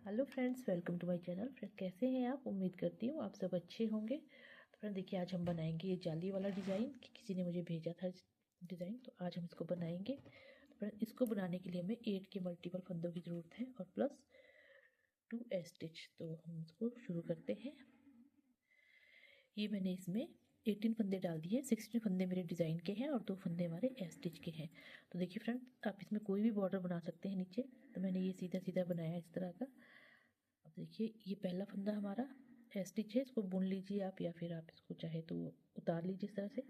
Hello friends, welcome to my channel. Friends, कैसे हैं आप? उम्मीद करती हूँ आप सब अच्छे होंगे। तो फ्रेंड देखिए, आज हम बनाएंगे ये जाली वाला डिज़ाइन। किसी ने मुझे भेजा था डिज़ाइन, तो आज हम इसको बनाएंगे। तो फ्रेंड, इसको बनाने के लिए हमें 8 के मल्टीपल फंदों की ज़रूरत है और प्लस 2 स्टिच। तो हम इसको शुरू करते हैं। ये मैंने इसमें 18 फंदे डाल दिए। 16 फंदे मेरे डिज़ाइन के हैं और 2 फंदे हमारे स्टिच के हैं। तो देखिए फ्रेंड, आप इसमें कोई भी बॉर्डर बना सकते हैं नीचे। तो मैंने ये सीधा सीधा बनाया इस तरह का। अब देखिए, ये पहला फंदा हमारा स्टिच है, इसको बुन लीजिए आप, या फिर आप इसको चाहे तो उतार लीजिए इस तरह से।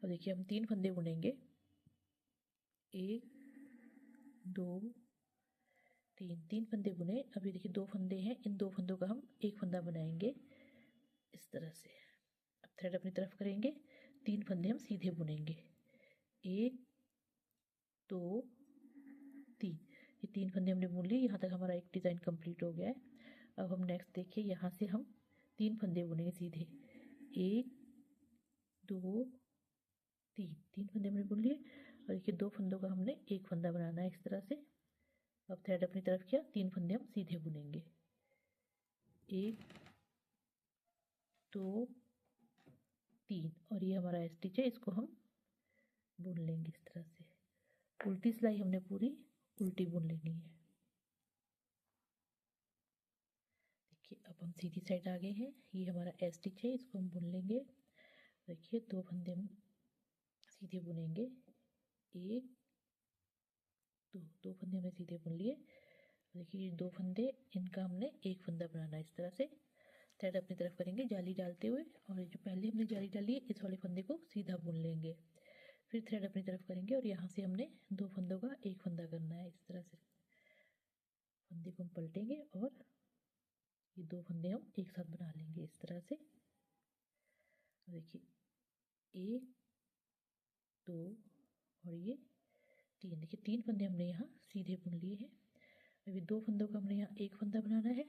और देखिए, हम 3 फंदे बुनेंगे। 1 2 3 फंदे बुने। अभी देखिए 2 फंदे हैं, इन 2 फंदों का हम एक फंदा बनाएंगे इस तरह से। अब थ्रेड अपनी तरफ करेंगे, 3 फंदे हम सीधे बुनेंगे। 1 2 3, ये 3 फंदे हमने बुन लिए। यहाँ तक हमारा एक डिज़ाइन कंप्लीट हो गया है। अब हम नेक्स्ट देखिए, यहाँ से हम 3 फंदे बुनेंगे सीधे। 1 2 3 फंदे हमने बुन लिए। और देखिए 2 फंदों का हमने एक फंदा बनाना है इस तरह से। अब थ्रेड अपनी तरफ किया, 3 फंदे हम सीधे बुनेंगे। 1 2 3, और ये हमारा स्टिच है, इसको हम बुन लेंगे इस तरह से। उल्टी सिलाई हमने पूरी उल्टी बुन लेनी है। देखिए, अब हम सीधी साइड आ गए हैं। ये हमारा स्टिच है, इसको हम बुन लेंगे। देखिए 2 फंदे हम सीधे बुनेंगे। 1 2 फंदे हमने सीधे बुन लिए। देखिए 2 फंदे, इनका हमने एक फंदा बनाना है इस तरह से। थ्रेड अपनी तरफ करेंगे जाली डालते हुए, और जो पहले हमने जाली डाली है इस वाले फंदे को सीधा बुन लेंगे। फिर थ्रेड अपनी तरफ करेंगे और यहाँ से हमने 2 फंदों का एक फंदा करना है इस तरह से। फंदे को हम पलटेंगे और ये 2 फंदे हम एक साथ बना लेंगे इस तरह से। देखिए 1 2 और ये 3। देखिए 3 फंदे हमने यहाँ सीधे बुन लिए हैं। अभी 2 फंदों का हमने यहाँ एक फंदा बनाना है।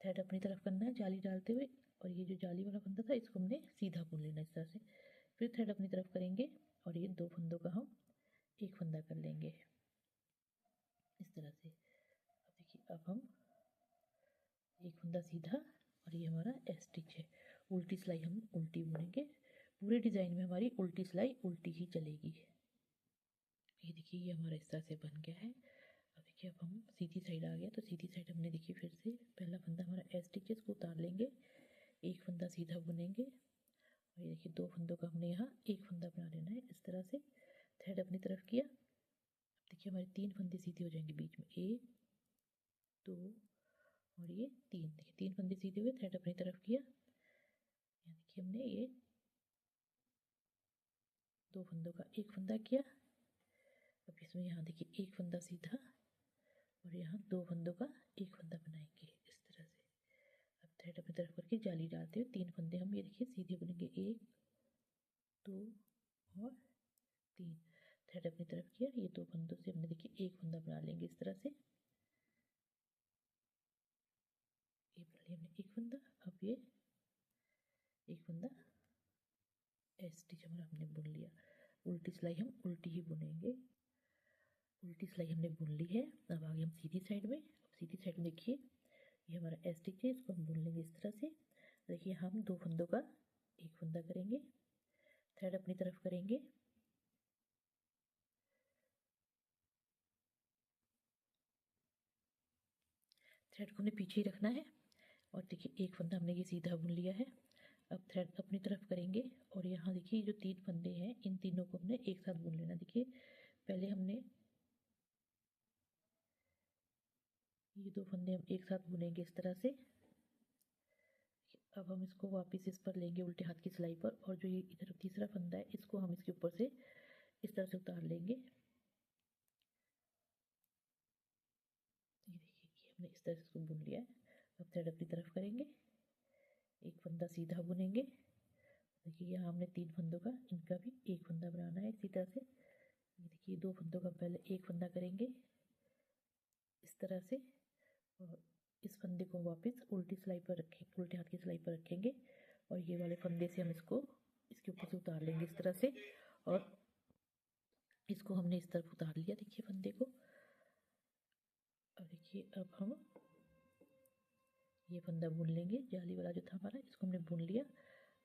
थ्रेड अपनी तरफ करना है जाली डालते हुए, और ये जो जाली वाला फंदा था इसको हमने सीधा बुन लेना इस तरह से। फिर थ्रेड अपनी तरफ करेंगे और ये 2 फंदों का हम एक फंदा कर लेंगे इस तरह से। अब देखिए, अब हम एक फंदा सीधा, और ये हमारा स्टिच है। उल्टी सिलाई हम उल्टी बुनेंगे। पूरे डिज़ाइन में हमारी उल्टी सिलाई उल्टी ही चलेगी। ये देखिए, ये हमारा इस तरह से बन गया है। अब देखिए, अब हम सीधी साइड आ गया। तो सीधी साइड हमने देखिए फिर से पहला फंदा हमारा स्टिच है, इसको उतार लेंगे। एक फंदा सीधा बुनेंगे, और ये देखिए 2 फंदों का हमने यहाँ एक फंदा बना लेना है इस तरह से। थ्रेड अपनी तरफ किया। अब देखिए हमारे 3 फंदे सीधे हो जाएंगे बीच में। 1 2 और ये 3। देखिए 3 फंदे सीधे हुए, थ्रेड अपनी तरफ किया। यहाँ देखिए हमने ये 2 फंदों का एक फंदा किया। अब इसमें यहाँ देखिए एक फंदा सीधा, और यहाँ 2 फंदों का एक फंदा बनाएंगे इस तरह से। अब थ्रेड अपनी तरफ करके जाली डालते हुए 3 फंदे हम ये देखिए सीधे बुनेंगे। 1 2 और 3। थ्रेड अपनी तरफ किया, ये 2 फंदों से हमने देखिए एक फंदा बना लेंगे इस तरह से। ये बना लिया हमने एक फंदा। अब ये एक फंदा स्टिच हमारा हमने बुन लिया। उल्टी सिलाई हम उल्टी ही बुनेंगे। उल्टी सिलाई हमने बुन ली है। अब आगे हम सीधी साइड में। अब सीधी साइड में देखिए, ये हमारा स्टिच है, इसको हम बुन लेंगे इस तरह से। देखिए हम 2 फंदों का एक फंदा करेंगे। थ्रेड अपनी तरफ करेंगे, थ्रेड को हमने पीछे ही रखना है। और देखिए एक फंदा हमने ये सीधा बुन लिया है। अब थ्रेड अपनी तरफ करेंगे, और यहाँ देखिए जो 3 फंदे हैं इन तीनों को हमने एक साथ बुन लेना। देखिए पहले हमने ये 2 फंदे हम एक साथ बुनेंगे इस तरह से। अब हम इसको वापस इस पर लेंगे उल्टे हाथ की सिलाई पर, और जो ये इधर तीसरा फंदा है इसको हम इसके ऊपर से इस तरह से उतार लेंगे। ये देखिए, ये हमने इस तरह से इसको बुन लिया है। अब थ्रेड अपनी तरफ करेंगे, एक फंदा सीधा बुनेंगे। देखिए यहाँ हमने 3 फंदों का, इनका भी एक फंदा बनाना है इसी तरह से। ये देखिए 2 फंदों का पहले एक फंदा करेंगे इस तरह से, और इस फंदे को वापस उल्टी सिलाई पर रखेंगे, उल्टे हाथ की सिलाई पर रखेंगे, और ये वाले फंदे से हम इसको इसके ऊपर से उतार लेंगे इस तरह से। और इसको हमने इस तरफ उतार लिया देखिए फंदे को। और देखिए अब हम ये फंदा बुन लेंगे, जाली वाला जो था हमारा इसको हमने बुन लिया।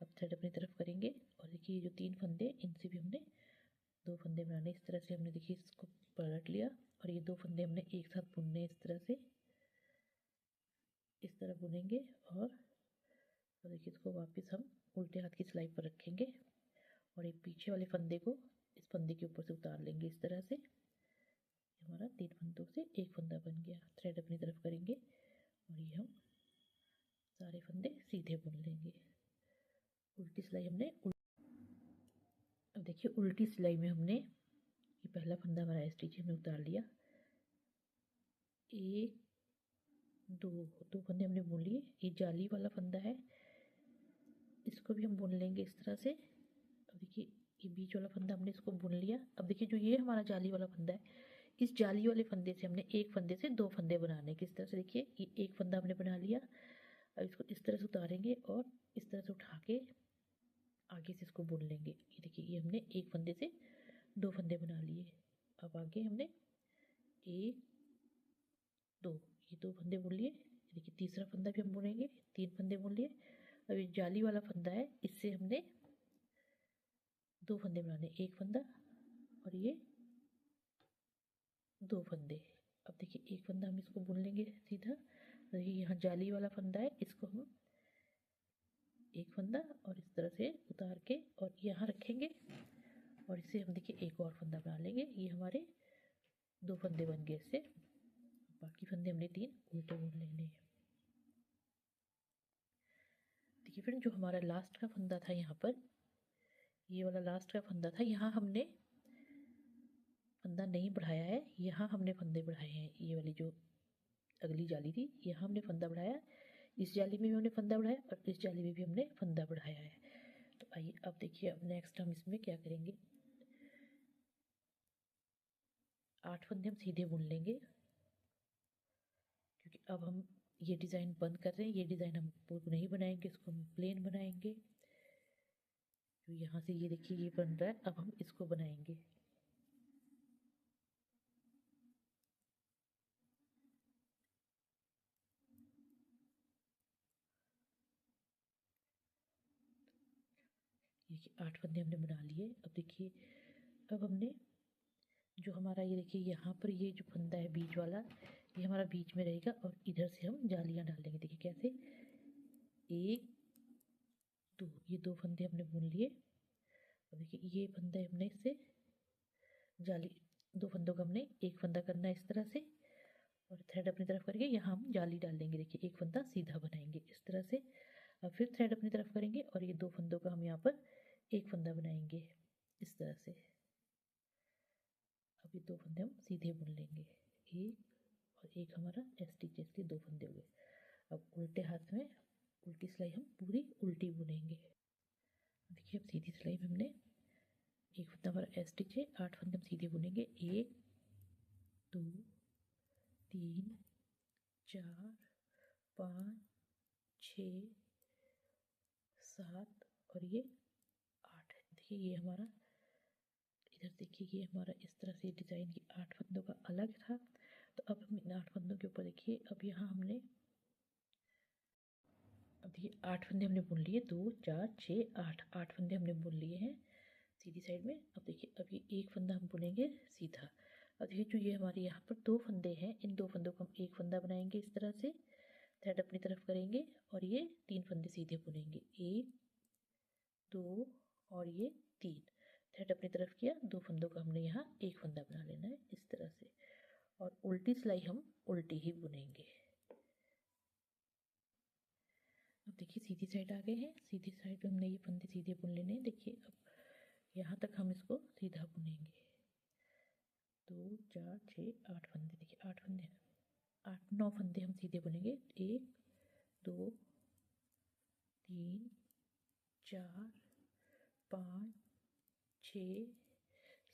अब थ्रेड अपनी तरफ करेंगे और देखिए ये जो 3 फंदे इनसे भी हमने 2 फंदे बनाने। इस तरह से हमने देखिए इसको पलट लिया और ये 2 फंदे हमने एक साथ बुनने, इस तरह से इस तरह बुनेंगे। और देखिए इसको वापस हम उल्टे हाथ की सिलाई पर रखेंगे और एक पीछे वाले फंदे को इस फंदे के ऊपर से उतार लेंगे इस तरह से। हमारा 3 फंदों से एक फंदा बन गया। थ्रेड अपनी तरफ करेंगे और ये हम सारे फंदे सीधे बुन लेंगे। उल्टी सिलाई हमने अब देखिए उल्टी सिलाई में हमने ये पहला फंदा हमारा स्टिच हमने उतार लिया, 1 2 फंदे हमने बुन लिए। ये जाली वाला फंदा है, इसको भी हम बुन लेंगे इस तरह से। अब देखिए ये बीच वाला फंदा हमने इसको बुन लिया। अब देखिए जो ये हमारा जाली वाला फंदा है, इस जाली वाले फंदे से हमने एक फंदे से 2 फंदे बनाने। किस तरह से, देखिए ये एक फंदा हमने बना लिया। अब इसको इस तरह से उतारेंगे और इस तरह से उठा के आगे से इसको बुन लेंगे। ये देखिए ये हमने एक फंदे से 2 फंदे बना लिए। अब आगे हमने 1 2 ये 2 फंदे बुन लिए। देखिए तीसरा फंदा भी हम बुनेंगे, 3 फंदे बुन लिए। अब ये जाली वाला फंदा है, इससे हमने 2 फंदे बनाने, एक फंदा और ये 2 फंदे। अब देखिए एक फंदा हम इसको बुन लेंगे सीधा। देखिए यहाँ जाली वाला फंदा है, इसको हम एक फंदा और इस तरह से उतार के और यहाँ रखेंगे और इसे हम देखिए एक और फंदा बना लेंगे। ये हमारे 2 फंदे बन गए इससे। बाकी फंदे हमने 3 उल्टे बुन लेने हैं। देखिए फ्रेंड जो हमारा लास्ट का फंदा था, यहाँ पर ये वाला लास्ट का फंदा था, यहाँ हमने फंदा नहीं बढ़ाया है, यहाँ हमने फंदे बढ़ाए हैं। ये वाली जो अगली जाली थी, यहाँ हमने फंदा बढ़ाया, इस जाली में भी हमने फंदा बढ़ाया और इस जाली में भी हमने फंदा बढ़ाया है। तो आइए अब देखिए, अब नेक्स्ट हम इसमें क्या करेंगे, 8 फंदे हम सीधे बुन लेंगे क्योंकि अब हम ये डिज़ाइन बंद कर रहे हैं। ये डिज़ाइन हम नहीं बनाएंगे, इसको हम प्लेन बनाएंगे। तो यहाँ से ये देखिए ये बन रहा है, अब हम इसको बनाएंगे। ये 8 फंदे हमने बना लिए। अब देखिए अब हमने जो हमारा ये देखिए यहाँ पर ये जो फंदा है बीच वाला, ये हमारा बीच में रहेगा और इधर से हम जालियाँ डाल देंगे। देखिए कैसे, 1 2 ये 2 फंदे हमने बुन लिए। अब देखिए ये फंदे हमने इससे जाली 2 फंदों का हमने एक फंदा करना है इस तरह से और थ्रेड अपनी तरफ करके यहाँ हम जाली डाल देंगे। देखिए एक फंदा सीधा बनाएंगे इस तरह से। अब फिर थ्रेड अपनी तरफ करेंगे और ये 2 फंदों का हम यहाँ पर एक फंदा बनाएंगे इस तरह से। अब ये 2 फंदे हम सीधे बुन लेंगे, एक और एक हमारा स्टिचेस के 2 फंदे हुए। अब उल्टे हाथ में उल्टी सिलाई हम पूरी उल्टी बुनेंगे। देखिए अब सीधी सिलाई में हमने एक फंदा हमारा स्टिच है, 8 फंदे हम सीधे बुनेंगे, 1 2 3 4 5 6 7 और ये 8। देखिए ये हमारा इधर देखिए ये हमारा इस तरह से डिज़ाइन की 8 फंदों का अलग था। तो अब हम इन 8 फंदों के ऊपर देखिए अब यहाँ हमने अब देखिए 8 फंदे हमने बुन लिए, 2 4 6 8 फंदे हमने बुन लिए हैं सीधी साइड में। अब देखिए अब ये एक फंदा हम बुनेंगे सीधा। अब देखिए जो ये हमारे यहाँ पर 2 फंदे हैं, इन 2 फंदों को हम एक फंदा बनाएंगे इस तरह से, थ्रेड अपनी तरफ करेंगे और ये 3 फंदे सीधे बुनेंगे, 1 2 और ये 3। थ्रेड अपनी तरफ किया, 2 फंदों का हमने यहाँ एक फंदा बना लेना है इस तरह से और उल्टी सिलाई हम उल्टी ही बुनेंगे। अब देखिए सीधी साइड आ गए हैं, सीधी साइड में हमने ये फंदे सीधे बुन लेने हैं। देखिए अब यहाँ तक हम इसको सीधा बुनेंगे, 2 4 6 8 फंदे। देखिए 8 फंदे 8 9 फंदे हम सीधे बुनेंगे, 1 2 3 4 5 6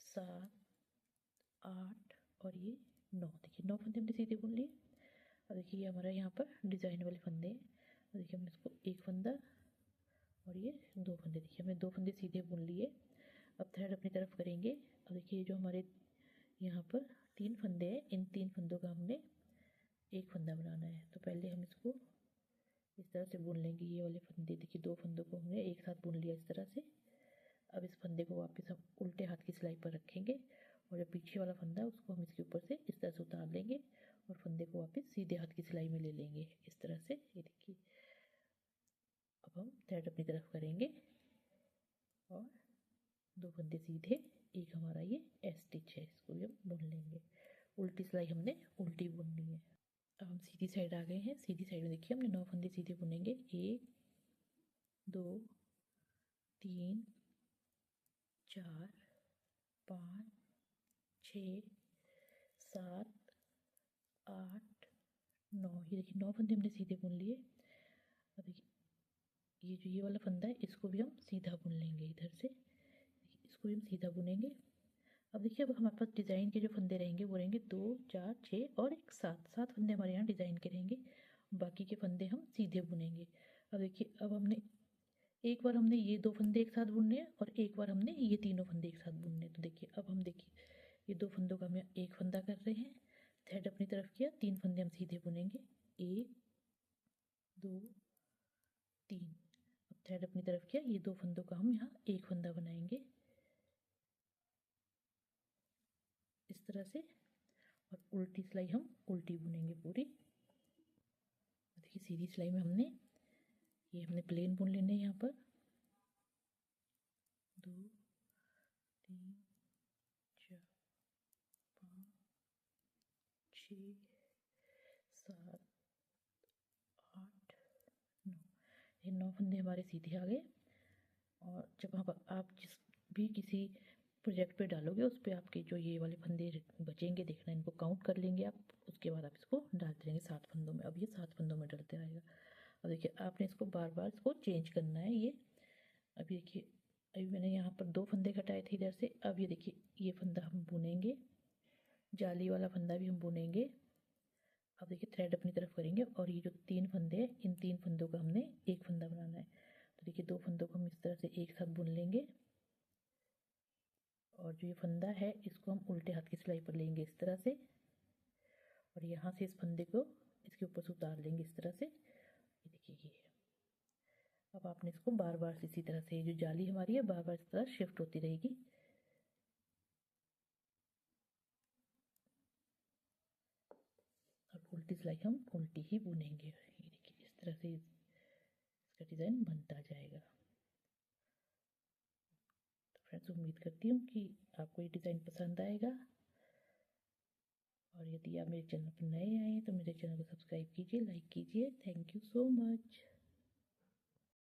7 8 और ये 9। देखिए 9 फंदे हमने सीधे बुन लिए। और देखिए ये हमारा यहाँ पर डिज़ाइन वाले फंदे हैं। और देखिए हमने इसको एक फंदा और ये 2 फंदे, देखिए हमने 2 फंदे सीधे बुन लिए। अब थ्रेड अपनी तरफ करेंगे और देखिए जो हमारे यहाँ पर 3 फंदे हैं, इन 3 फंदों का हमने एक फंदा बनाना है। तो पहले हम इसको इस तरह से बुन लेंगे ये वाले फंदे। देखिए 2 फंदों को हमने एक साथ बुन लिया इस तरह से। अब इस फंदे को वापस हम उल्टे हाथ की सिलाई पर रखेंगे और जो पीछे वाला फंदा है उसको हम इसके ऊपर से इस तरह से उतार लेंगे और फंदे को वापस सीधे हाथ की सिलाई में ले लेंगे इस तरह से। ये देखिए अब हम थ्रेड अपनी तरफ करेंगे और 2 फंदे सीधे, एक हमारा ये स्टिच है, इसको भी हम बुन लेंगे। उल्टी सिलाई हमने उल्टी बुननी है। अब हम सीधी साइड आ गए हैं। सीधी साइड में देखिए हमने 9 फंदे सीधे बुनेंगे। 1 2 3 4 5 6 7 8 9। ये देखिए 9 फंदे हमने सीधे बुन लिए। अब देखिए ये जो ये वाला फंदा है इसको भी हम सीधा बुन लेंगे इधर से। इसको भी हम सीधा बुनेंगे। अब देखिए अब हमारे पास डिज़ाइन के जो फंदे रहेंगे वो रहेंगे 2 4 6 और एक 7 फंदे हमारे यहाँ डिज़ाइन के रहेंगे। बाकी के फंदे हम सीधे बुनेंगे। अब देखिए अब हमने एक बार हमने ये 2 फंदे एक साथ बुनने हैं और एक बार हमने ये तीनों फंदे एक साथ बुनने हैं। तो देखिए अब हम देखिए ये 2 फंदों का हम एक फंदा कर रहे हैं, थ्रेड अपनी तरफ किया, 3 फंदे हम सीधे बुनेंगे। 1 2 3। अब थ्रेड अपनी तरफ किया, ये 2 फंदों का हम यहाँ एक फंदा बनाएंगे इस तरह से और उल्टी सिलाई हम उल्टी बुनेंगे पूरी। देखिए सीधी सिलाई में हमने प्लेन बुन लेने यहाँ पर 2 3 4 5 6 7 8 9। ये 9 फंदे हमारे सीधे आ गए। और जब आप जिस भी किसी प्रोजेक्ट पे डालोगे उस पे आपके जो ये वाले फंदे बचेंगे, देखना इनको काउंट कर लेंगे आप। उसके बाद आप इसको डालते रहेंगे 7 फंदों में। अब ये 7 फंदों में डलते रहेगा। अब देखिए आपने इसको बार बार इसको चेंज करना है। ये अभी देखिए अभी मैंने यहाँ पर 2 फंदे घटाए थे इधर से। अब ये देखिए ये फंदा हम बुनेंगे, जाली वाला फंदा भी हम बुनेंगे। अब देखिए थ्रेड अपनी तरफ करेंगे और ये जो 3 फंदे हैं इन 3 फंदों का हमने एक फंदा बनाना है। तो देखिए 2 फंदों को हम इस तरह से एक साथ बुन लेंगे और जो ये फंदा है इसको हम उल्टे हाथ की सिलाई पर लेंगे इस तरह से और यहाँ से इस फंदे को इसके ऊपर से उतार लेंगे इस तरह से। ये देखिए ये है। अब आपने इसको बार बार इसी तरह से, जो जाली हमारी है बार बार इस तरह शिफ्ट होती रहेगी। और उल्टी सिलाई हम उल्टी ही बुनेंगे। ये देखिए इस तरह से इसका डिज़ाइन बनता जाएगा। तो फ्रेंड्स उम्मीद करती हूँ कि आपको ये डिज़ाइन पसंद आएगा। और यदि आप मेरे चैनल पर नए आए हैं तो मेरे चैनल को सब्सक्राइब कीजिए, लाइक कीजिए। Thank you so much.